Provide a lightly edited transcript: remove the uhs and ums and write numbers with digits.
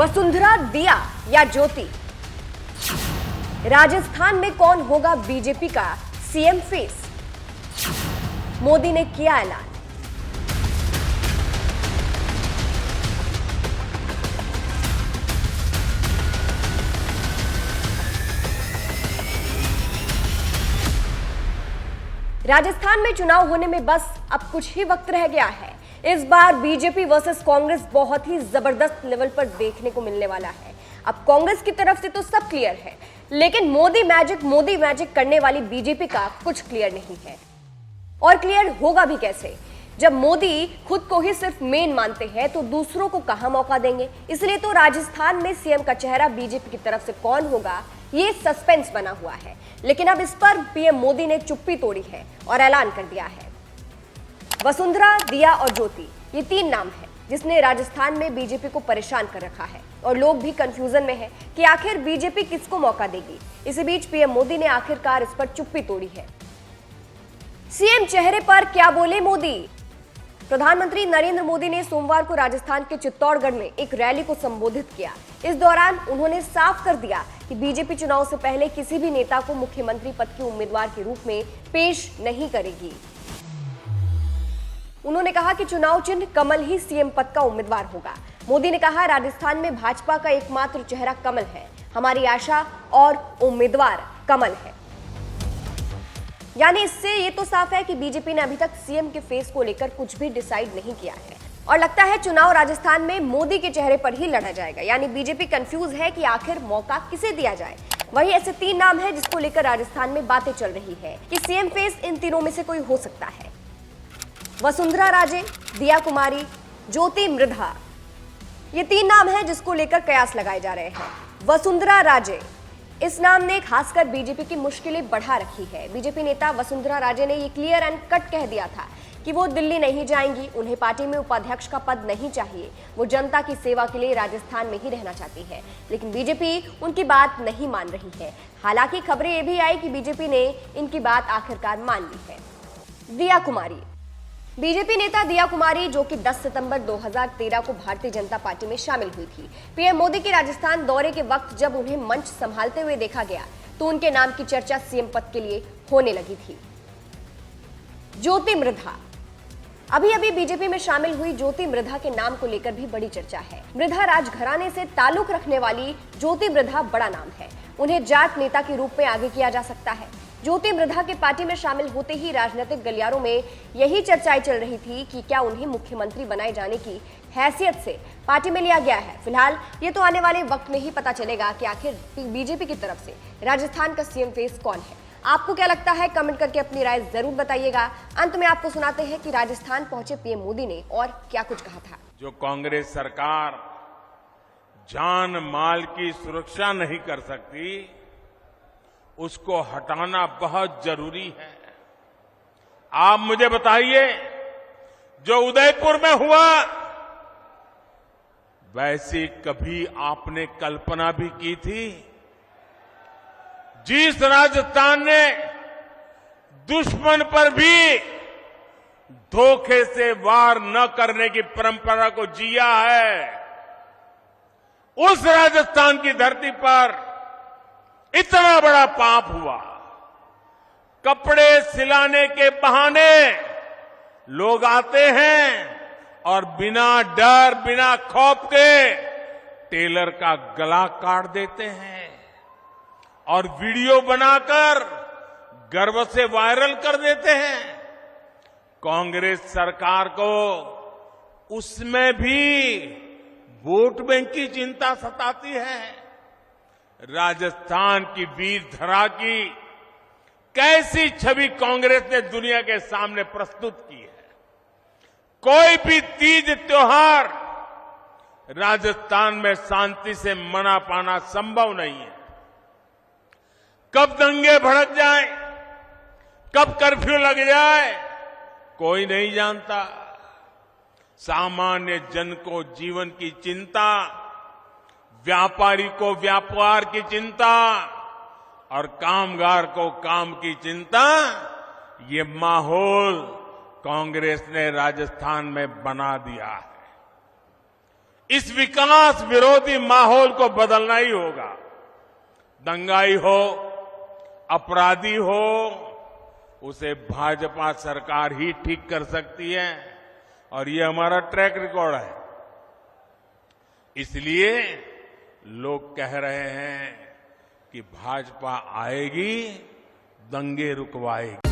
वसुंधरा, दिया या ज्योति? राजस्थान में कौन होगा बीजेपी का सीएम फेस? मोदी ने किया ऐलान। राजस्थान में चुनाव होने में बस अब कुछ ही वक्त रह गया है। इस बार बीजेपी वर्सेस कांग्रेस बहुत ही जबरदस्त लेवल पर देखने को मिलने वाला है। अब कांग्रेस की तरफ से तो सब क्लियर है, लेकिन मोदी मैजिक करने वाली बीजेपी का कुछ क्लियर नहीं है। और क्लियर होगा भी कैसे जब मोदी खुद को ही सिर्फ मेन मानते हैं, तो दूसरों को कहां मौका देंगे। इसलिए तो राजस्थान में सीएम का चेहरा बीजेपी की तरफ से कौन होगा, ये सस्पेंस बना हुआ है। लेकिन अब इस पर पीएम मोदी ने चुप्पी तोड़ी है और ऐलान कर दिया है। वसुंधरा, दिया और ज्योति, ये तीन नाम है जिसने राजस्थान में बीजेपी को परेशान कर रखा है और लोग भी कंफ्यूजन में हैं कि आखिर बीजेपी किसको मौका देगी। इसी बीच पीएम मोदी ने आखिरकार इस पर चुप्पी तोड़ी है। सीएम चेहरे पर क्या बोले मोदी? प्रधानमंत्री नरेंद्र मोदी ने सोमवार को राजस्थान के चित्तौड़गढ़ में एक रैली को संबोधित किया। इस दौरान उन्होंने साफ कर दिया कि बीजेपी चुनाव से पहले किसी भी नेता को मुख्यमंत्री पद के उम्मीदवार के रूप में पेश नहीं करेगी। उन्होंने कहा कि चुनाव चिन्ह कमल ही सीएम पद का उम्मीदवार होगा। मोदी ने कहा, राजस्थान में भाजपा का एकमात्र चेहरा कमल है, हमारी आशा और उम्मीदवार कमल है। यानी इससे ये तो साफ है कि बीजेपी ने अभी तक सीएम के फेस को लेकर कुछ भी डिसाइड नहीं किया है और लगता है चुनाव राजस्थान में मोदी के चेहरे पर ही लड़ा जाएगा। यानी बीजेपी कंफ्यूज है कि आखिर मौका किसे दिया जाए। वही ऐसे तीन नाम है जिसको लेकर राजस्थान में बातें चल रही है कि सीएम फेस इन तीनों में से कोई हो सकता है। वसुंधरा राजे, दिया कुमारी, ज्योति मृधा, ये तीन नाम हैं जिसको लेकर कयास लगाए जा रहे हैं। वसुंधरा राजे, इस नाम ने खासकर बीजेपी की मुश्किलें बढ़ा रखी है। बीजेपी नेता वसुंधरा राजे ने ये क्लियर एंड कट कह दिया था कि वो दिल्ली नहीं जाएंगी, उन्हें पार्टी में उपाध्यक्ष का पद नहीं चाहिए, वो जनता की सेवा के लिए राजस्थान में ही रहना चाहती है। लेकिन बीजेपी उनकी बात नहीं मान रही है। हालांकि खबरें ये भी आई कि बीजेपी ने इनकी बात आखिरकार मान ली है। दिया कुमारी, बीजेपी नेता दिया कुमारी, जो कि 10 सितंबर 2013 को भारतीय जनता पार्टी में शामिल हुई थी। पीएम मोदी के राजस्थान दौरे के वक्त जब उन्हें मंच संभालते हुए देखा गया तो उनके नाम की चर्चा सीएम पद के लिए होने लगी थी। ज्योति मृधा, अभी अभी बीजेपी में शामिल हुई ज्योति मृधा के नाम को लेकर भी बड़ी चर्चा है। मृधा राजघराने से ताल्लुक रखने वाली ज्योति मृधा बड़ा नाम है। उन्हें जाट नेता के रूप में आगे किया जा सकता है। ज्योति मृधा के पार्टी में शामिल होते ही राजनीतिक गलियारों में यही चर्चाएं चल रही थी कि क्या उन्हें मुख्यमंत्री बनाए जाने की हैसियत से पार्टी में लिया गया है। फिलहाल ये तो आने वाले वक्त में ही पता चलेगा कि आखिर बीजेपी की तरफ से राजस्थान का सीएम फेस कौन है। आपको क्या लगता है, कमेंट करके अपनी राय जरूर बताइएगा। अंत में आपको सुनाते हैं कि राजस्थान पहुंचे पीएम मोदी ने और क्या कुछ कहा था। जो कांग्रेस सरकार जान माल की सुरक्षा नहीं कर सकती, उसको हटाना बहुत जरूरी है। आप मुझे बताइए, जो उदयपुर में हुआ वैसी कभी आपने कल्पना भी की थी? जिस राजस्थान ने दुश्मन पर भी धोखे से वार न करने की परंपरा को जिया है, उस राजस्थान की धरती पर इतना बड़ा पाप हुआ। कपड़े सिलाने के बहाने लोग आते हैं और बिना डर, बिना खौफ के टेलर का गला काट देते हैं और वीडियो बनाकर गर्व से वायरल कर देते हैं। कांग्रेस सरकार को उसमें भी वोट बैंक की चिंता सताती है। राजस्थान की वीर धरा की कैसी छवि कांग्रेस ने दुनिया के सामने प्रस्तुत की है। कोई भी तीज त्योहार राजस्थान में शांति से मना पाना संभव नहीं है। कब दंगे भड़क जाए, कब कर्फ्यू लग जाए, कोई नहीं जानता। सामान्य जन को जीवन की चिंता, व्यापारी को व्यापार की चिंता और कामगार को काम की चिंता, ये माहौल कांग्रेस ने राजस्थान में बना दिया है। इस विकास विरोधी माहौल को बदलना ही होगा। दंगाई हो, अपराधी हो, उसे भाजपा सरकार ही ठीक कर सकती है और ये हमारा ट्रैक रिकॉर्ड है। इसलिए लोग कह रहे हैं कि भाजपा आएगी, दंगे रुकवाएगी।